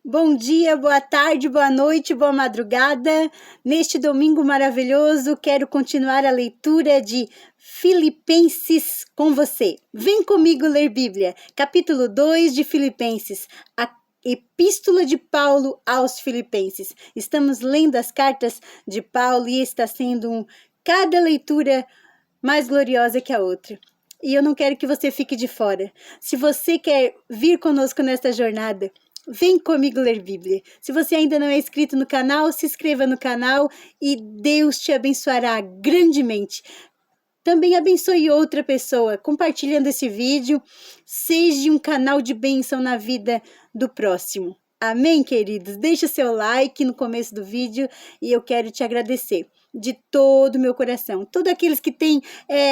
Bom dia, boa tarde, boa noite, boa madrugada. Neste domingo maravilhoso, quero continuar a leitura de Filipenses com você. Vem comigo ler Bíblia, capítulo 2 de Filipenses, a Epístola de Paulo aos Filipenses. Estamos lendo as cartas de Paulo e está sendo cada leitura mais gloriosa que a outra. E eu não quero que você fique de fora. Se você quer vir conosco nesta jornada, vem comigo ler Bíblia. Se você ainda não é inscrito no canal, se inscreva no canal e Deus te abençoará grandemente. Também abençoe outra pessoa compartilhando esse vídeo. Seja um canal de bênção na vida do próximo. Amém, queridos? Deixe o seu like no começo do vídeo e eu quero te agradecer de todo o meu coração. Todos aqueles que têm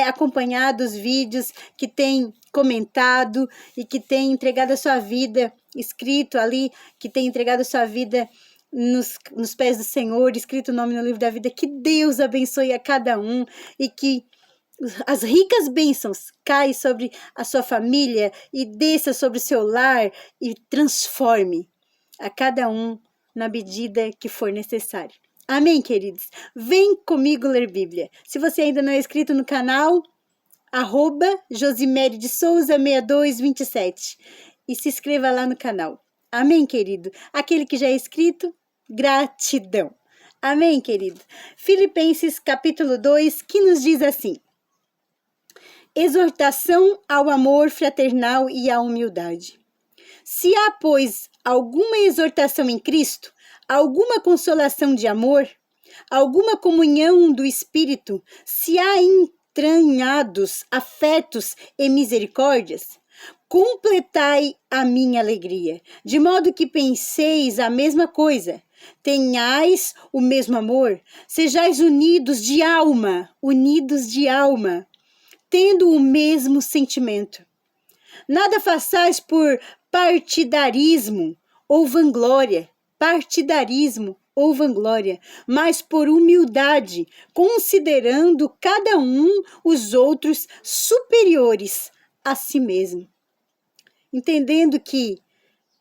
acompanhado os vídeos, que têm comentado e que têm entregado a sua vida, escrito ali, que têm entregado a sua vida nos pés do Senhor, escrito o nome no livro da vida. Que Deus abençoe a cada um e que as ricas bênçãos caem sobre a sua família e desça sobre o seu lar e transforme a cada um na medida que for necessário. Amém, queridos? Vem comigo ler Bíblia. Se você ainda não é inscrito no canal, @Josimere de Souza 6227 e se inscreva lá no canal. Amém, querido? Aquele que já é inscrito, gratidão. Amém, querido? Filipenses capítulo 2, que nos diz assim: exortação ao amor fraternal e à humildade. Se há, pois, alguma exortação em Cristo, alguma consolação de amor, alguma comunhão do Espírito, se há entranhados afetos e misericórdias, completai a minha alegria, de modo que penseis a mesma coisa, tenhais o mesmo amor, sejais unidos de alma, tendo o mesmo sentimento. Nada façais por partidarismo ou vanglória, mas por humildade, considerando cada um os outros superiores a si mesmo. Entendendo que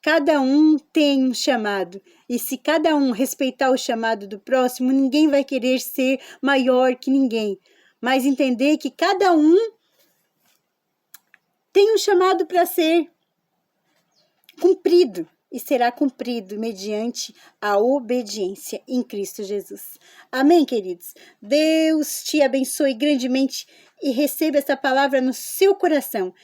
cada um tem um chamado, e se cada um respeitar o chamado do próximo, ninguém vai querer ser maior que ninguém, mas entender que cada um tem um chamado para ser cumprido e será cumprido mediante a obediência em Cristo Jesus. Amém, queridos? Deus te abençoe grandemente e receba essa palavra no seu coração,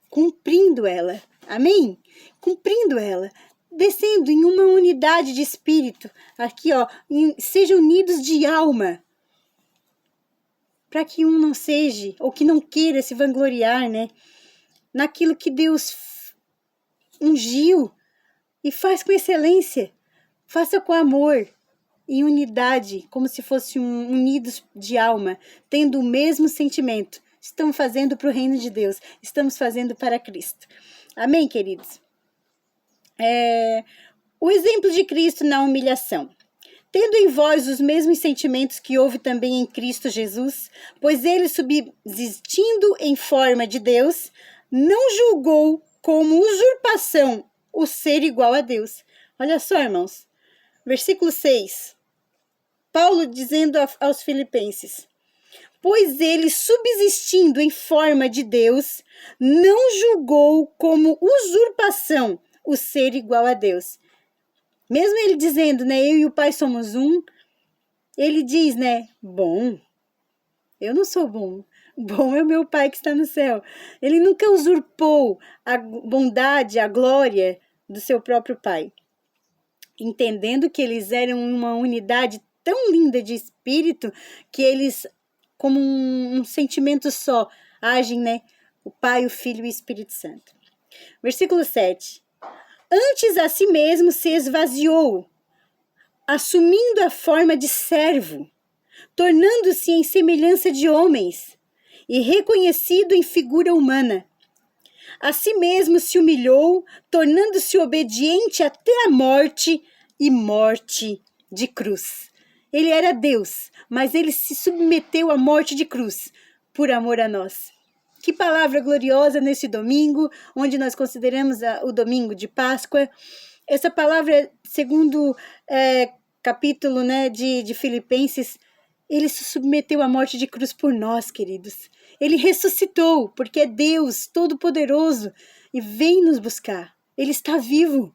cumprindo ela. Amém? Cumprindo ela, descendo em uma unidade de espírito. Aqui, sejam unidos de alma. Para que um não seja, ou que não queira se vangloriar, né? Naquilo que Deus ungiu e faz com excelência. Faça com amor, em unidade, como se fossem unidos de alma, tendo o mesmo sentimento. Estamos fazendo para o reino de Deus, estamos fazendo para Cristo. Amém, queridos? O exemplo de Cristo na humilhação. Tendo em vós os mesmos sentimentos que houve também em Cristo Jesus, pois ele, subsistindo em forma de Deus, não julgou como usurpação o ser igual a Deus. Olha só, irmãos. Versículo 6. Paulo dizendo aos Filipenses: pois ele, subsistindo em forma de Deus, não julgou como usurpação o ser igual a Deus. Mesmo ele dizendo, né, eu e o Pai somos um, ele diz, né, bom, eu não sou bom. Bom é o meu Pai que está no céu. Ele nunca usurpou a bondade, a glória do seu próprio Pai. Entendendo que eles eram uma unidade tão linda de espírito, que eles, como um sentimento só, agem, né? O Pai, o Filho e o Espírito Santo. Versículo 7. Antes a si mesmo se esvaziou, assumindo a forma de servo, tornando-se em semelhança de homens, e reconhecido em figura humana. A si mesmo se humilhou, tornando-se obediente até a morte e morte de cruz. Ele era Deus, mas ele se submeteu à morte de cruz por amor a nós. Que palavra gloriosa nesse domingo, onde nós consideramos o domingo de Páscoa. Essa palavra, segundo capítulo, né, de Filipenses, ele se submeteu à morte de cruz por nós, queridos. Ele ressuscitou, porque é Deus Todo-Poderoso e vem nos buscar. Ele está vivo.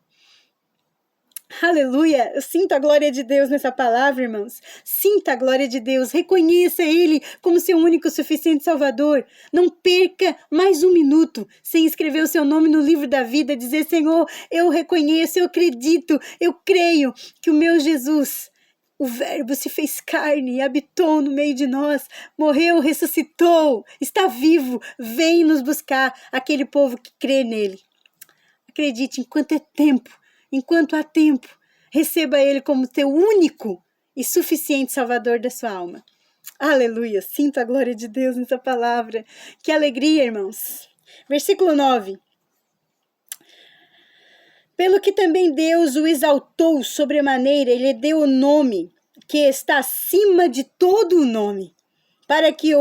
Aleluia! Eu sinto a glória de Deus nessa palavra, irmãos. Sinta a glória de Deus. Reconheça Ele como seu único e suficiente Salvador. Não perca mais um minuto sem escrever o seu nome no livro da vida. Dizer, Senhor, eu reconheço, eu acredito, eu creio que o meu Jesus, o Verbo se fez carne e habitou no meio de nós. Morreu, ressuscitou, está vivo. Vem nos buscar aquele povo que crê nele. Acredite, enquanto é tempo. Enquanto há tempo, receba Ele como teu único e suficiente Salvador da sua alma. Aleluia! Sinto a glória de Deus nessa palavra. Que alegria, irmãos! Versículo 9. Pelo que também Deus o exaltou sobremaneira, Ele deu o nome que está acima de todo o nome, para que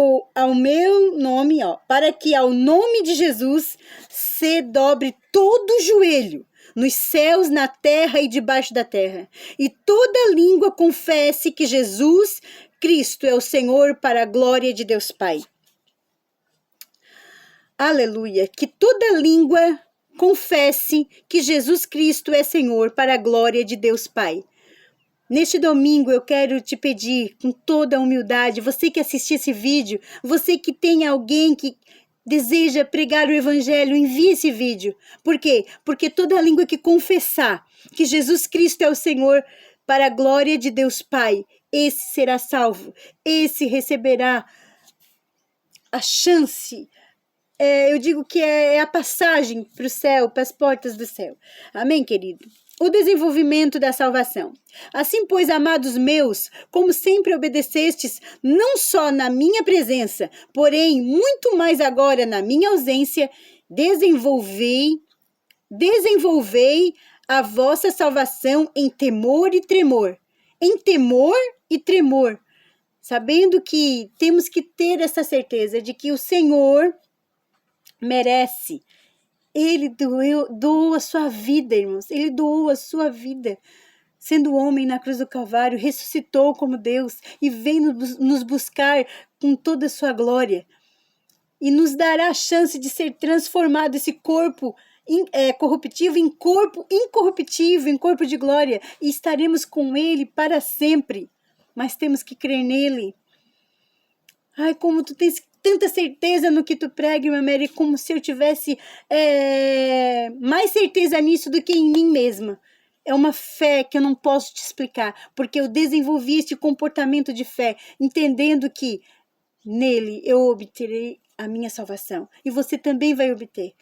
para que ao nome de Jesus se dobre todo o joelho, nos céus, na terra e debaixo da terra, e toda língua confesse que Jesus Cristo é o Senhor, para a glória de Deus Pai. Aleluia! Que toda língua confesse que Jesus Cristo é Senhor, para a glória de Deus Pai. Neste domingo eu quero te pedir com toda a humildade, você que assistiu esse vídeo, você que tem alguém que deseja pregar o evangelho, envie esse vídeo. Por quê? Porque toda língua que confessar que Jesus Cristo é o Senhor, para a glória de Deus Pai, esse será salvo, esse receberá a chance. Eu digo que é a passagem para o céu, para as portas do céu. Amém, querido? O desenvolvimento da salvação. Assim, pois, amados meus, como sempre obedecestes, não só na minha presença, porém, muito mais agora na minha ausência, desenvolvei a vossa salvação em temor e tremor. Em temor e tremor. Sabendo que temos que ter essa certeza de que o Senhor merece. Ele doou a sua vida, irmãos. Ele doou a sua vida. Sendo homem na cruz do Calvário, ressuscitou como Deus e vem nos buscar com toda a sua glória. E nos dará a chance de ser transformado esse corpo corruptível em corpo incorruptível, em corpo de glória. E estaremos com Ele para sempre. Mas temos que crer nele. Ai, como tu tens tanta certeza no que tu prega, irmã Mary, como se eu tivesse mais certeza nisso do que em mim mesma. É uma fé que eu não posso te explicar, porque eu desenvolvi este comportamento de fé, entendendo que nele eu obterei a minha salvação. E você também vai obter.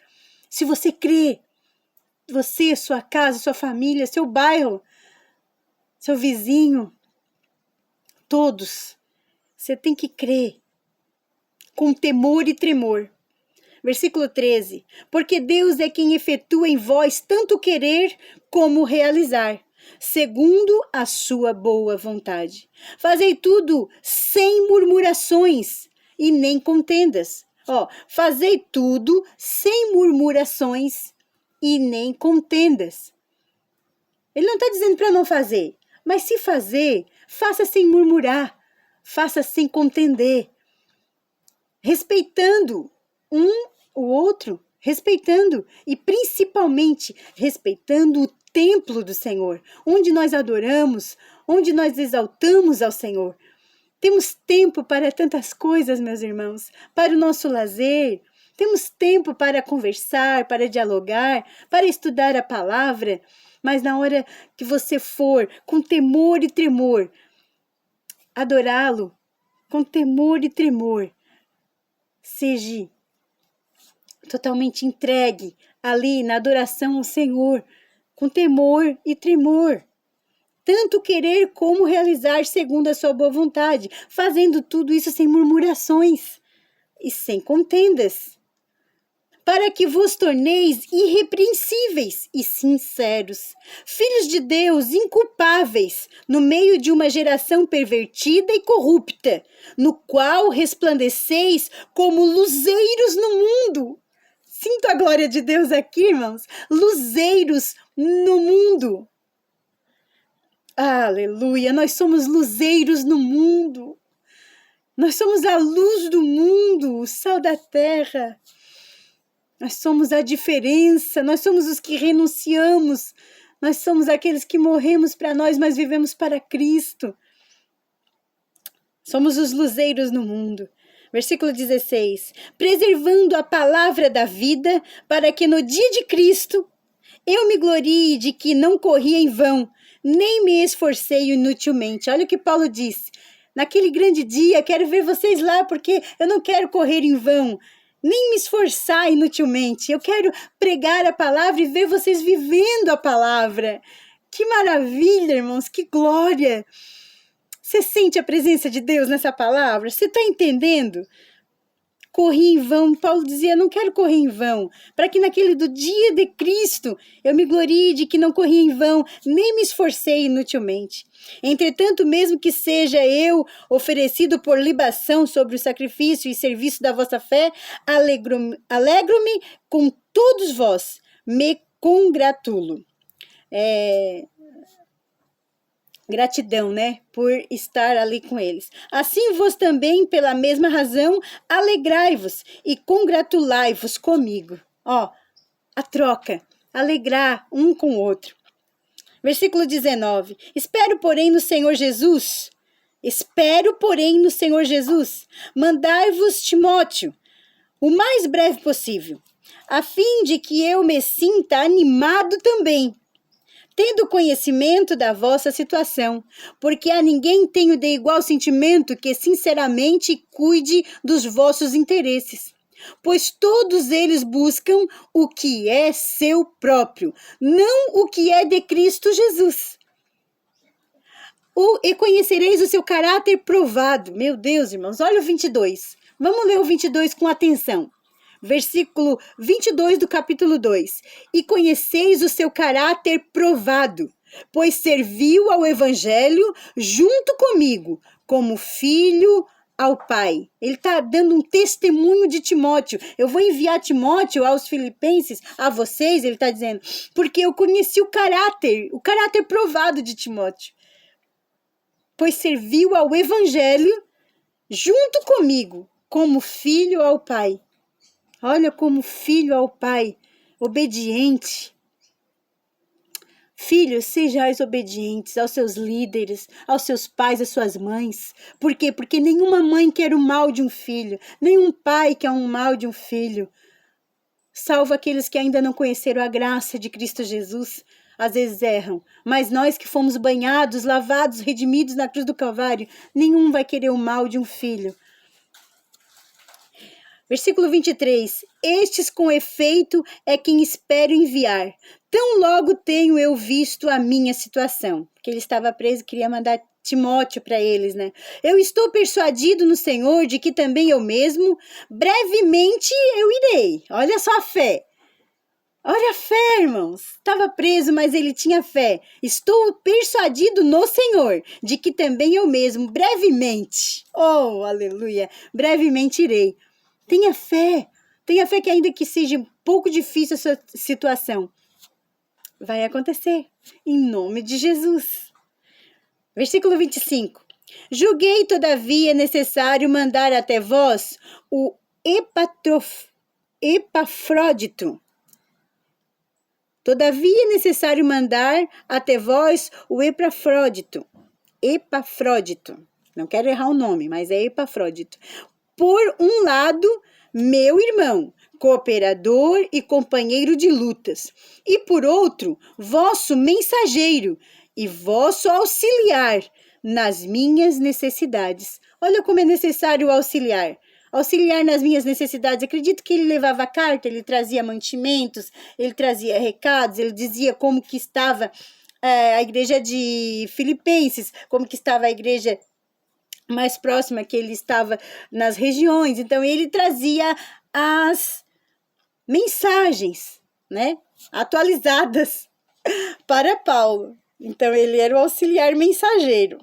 Se você crê, você, sua casa, sua família, seu bairro, seu vizinho, todos, você tem que crer. Com temor e tremor. Versículo 13. Porque Deus é quem efetua em vós tanto querer como realizar, segundo a sua boa vontade. Fazei tudo sem murmurações e nem contendas. Fazei tudo sem murmurações e nem contendas. Ele não está dizendo para não fazer, mas se fazer, faça sem murmurar, faça sem contender. Respeitando o outro, respeitando e principalmente respeitando o templo do Senhor, onde nós adoramos, onde nós exaltamos ao Senhor. Temos tempo para tantas coisas, meus irmãos, para o nosso lazer, temos tempo para conversar, para dialogar, para estudar a palavra, mas na hora que você for com temor e tremor, adorá-lo, com temor e tremor, seja totalmente entregue ali na adoração ao Senhor, com temor e tremor. Tanto querer como realizar segundo a sua boa vontade, fazendo tudo isso sem murmurações e sem contendas, para que vos torneis irrepreensíveis e sinceros, filhos de Deus inculpáveis, no meio de uma geração pervertida e corrupta, no qual resplandeceis como luzeiros no mundo, Sinto a glória de Deus aqui, irmãos. Luzeiros no mundo. Aleluia, nós somos luzeiros no mundo. Nós somos a luz do mundo, o sal da terra. Nós somos a diferença, nós somos os que renunciamos. Nós somos aqueles que morremos para nós, mas vivemos para Cristo. Somos os luzeiros no mundo. Versículo 16. Preservando a palavra da vida, para que no dia de Cristo eu me glorie de que não corri em vão, nem me esforcei inutilmente. Olha o que Paulo diz. Naquele grande dia, quero ver vocês lá, porque eu não quero correr em vão, nem me esforçar inutilmente. Eu quero pregar a palavra e ver vocês vivendo a palavra. Que maravilha, irmãos, que glória! Você sente a presença de Deus nessa palavra? Você está entendendo? Corri em vão, Paulo dizia, não quero correr em vão, para que naquele do dia de Cristo eu me glorie de que não corri em vão, nem me esforcei inutilmente. Entretanto, mesmo que seja eu oferecido por libação sobre o sacrifício e serviço da vossa fé, alegro-me com todos vós, me congratulo. Gratidão, né, por estar ali com eles. Assim vos também, pela mesma razão, alegrai-vos e congratulai-vos comigo. Ó, a troca, alegrar um com o outro. Versículo 19. Espero, porém, no Senhor Jesus, mandai-vos Timóteo, o mais breve possível, a fim de que eu me sinta animado também, tendo conhecimento da vossa situação, porque a ninguém tenho de igual sentimento que sinceramente cuide dos vossos interesses. Pois todos eles buscam o que é seu próprio, não o que é de Cristo Jesus. E conhecereis o seu caráter provado. Meu Deus, irmãos, olha o 22. Vamos ler o 22 com atenção. Versículo 22 do capítulo 2. E conheceis o seu caráter provado, pois serviu ao evangelho junto comigo, como filho ao Pai. Ele está dando um testemunho de Timóteo. Eu vou enviar Timóteo aos filipenses, a vocês, ele está dizendo, porque eu conheci o caráter provado de Timóteo. Pois serviu ao evangelho junto comigo, como filho ao Pai. Olha como filho ao Pai, obediente. Filhos, sejais obedientes aos seus líderes, aos seus pais, às suas mães. Por quê? Porque nenhuma mãe quer o mal de um filho, nenhum pai quer o mal de um filho. Salvo aqueles que ainda não conheceram a graça de Cristo Jesus. Às vezes erram, mas nós que fomos banhados, lavados, redimidos na cruz do Calvário, nenhum vai querer o mal de um filho. Versículo 23. Estes com efeito é quem espero enviar. Tão logo tenho eu visto a minha situação. Porque ele estava preso e queria mandar Timóteo para eles, né? Eu estou persuadido no Senhor de que também eu mesmo, brevemente eu irei. Olha só a fé. Olha a fé, irmãos. Estava preso, mas ele tinha fé. Estou persuadido no Senhor de que também eu mesmo, brevemente. Oh, aleluia. Brevemente irei. Tenha fé que ainda que seja um pouco difícil a sua situação, vai acontecer, em nome de Jesus. Versículo 25. Julguei, todavia, necessário mandar até vós o Epafrodito. Todavia é necessário mandar até vós o Epafrodito. Não quero errar o nome, mas é Epafrodito. Por um lado, meu irmão, cooperador e companheiro de lutas, e por outro, vosso mensageiro e vosso auxiliar nas minhas necessidades. Olha como é necessário auxiliar nas minhas necessidades. Acredito que ele levava carta, ele trazia mantimentos, ele trazia recados, ele dizia como que estava a igreja de Filipenses, como que estava a igreja mais próxima, que ele estava nas regiões. Então ele trazia as mensagens, né, atualizadas para Paulo. Então ele era o auxiliar mensageiro.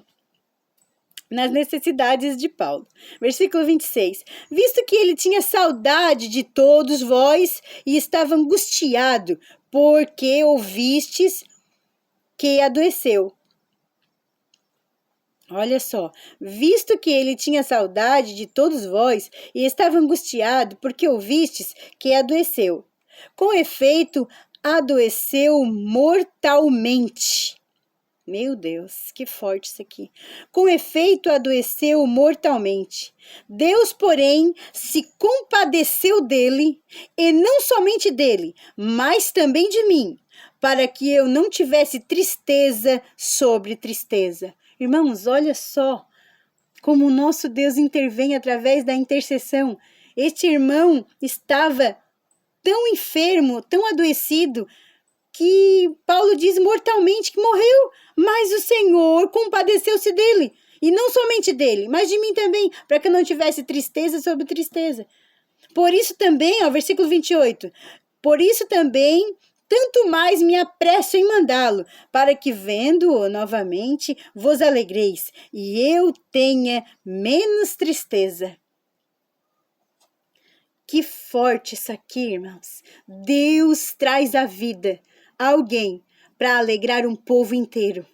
nas necessidades de Paulo. Versículo 26. Visto que ele tinha saudade de todos vós e estava angustiado, porque ouvistes que adoeceu. Olha só, visto que ele tinha saudade de todos vós e estava angustiado, porque ouvistes que adoeceu. Com efeito, adoeceu mortalmente. Meu Deus, que forte isso aqui. Com efeito, adoeceu mortalmente. Deus, porém, se compadeceu dele, e não somente dele, mas também de mim, para que eu não tivesse tristeza sobre tristeza. Irmãos, olha só como o nosso Deus intervém através da intercessão. Este irmão estava tão enfermo, tão adoecido, que Paulo diz mortalmente que morreu, mas o Senhor compadeceu-se dele, e não somente dele, mas de mim também, para que eu não tivesse tristeza sobre tristeza. Por isso também, ó, versículo 28, por isso também, tanto mais me apresso em mandá-lo, para que vendo-o novamente vos alegreis, e eu tenha menos tristeza. Que forte isso aqui, irmãos. Deus traz à vida alguém para alegrar um povo inteiro.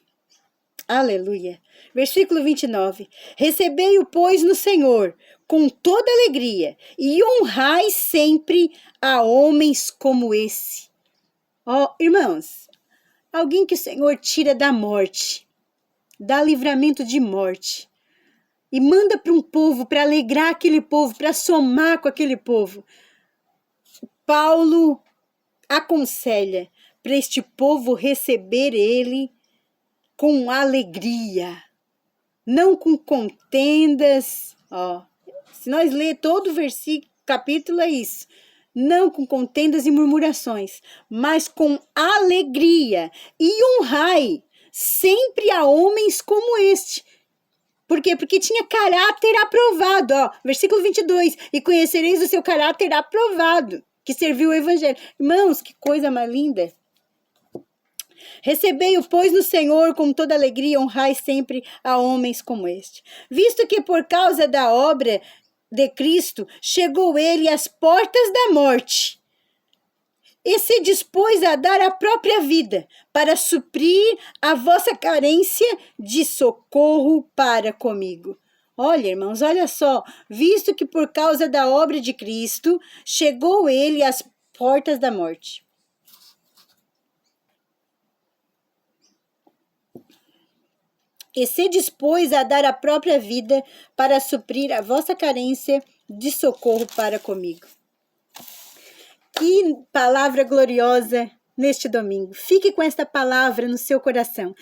Aleluia. Versículo 29. Recebei-o, pois, no Senhor, com toda alegria, e honrai sempre a homens como esse. Ó, irmãos, alguém que o Senhor tira da morte, dá livramento de morte, e manda para um povo, para alegrar aquele povo, para somar com aquele povo. Paulo aconselha para este povo receber ele com alegria, não com contendas. Ó, se nós ler todo o versículo, capítulo é isso. Não com contendas e murmurações, mas com alegria, e honrai sempre a homens como este. Por quê? Porque tinha caráter aprovado, ó, versículo 22, e conhecereis o seu caráter aprovado, que serviu o evangelho. Irmãos, que coisa mais linda. Recebei-o, pois, no Senhor com toda alegria, honrai sempre a homens como este. Visto que por causa da obra de Cristo, chegou ele às portas da morte, e se dispôs a dar a própria vida, para suprir a vossa carência de socorro para comigo. Olha, irmãos, olha só, visto que por causa da obra de Cristo, chegou ele às portas da morte. E se dispôs a dar a própria vida para suprir a vossa carência de socorro para comigo. Que palavra gloriosa neste domingo. Fique com esta palavra no seu coração.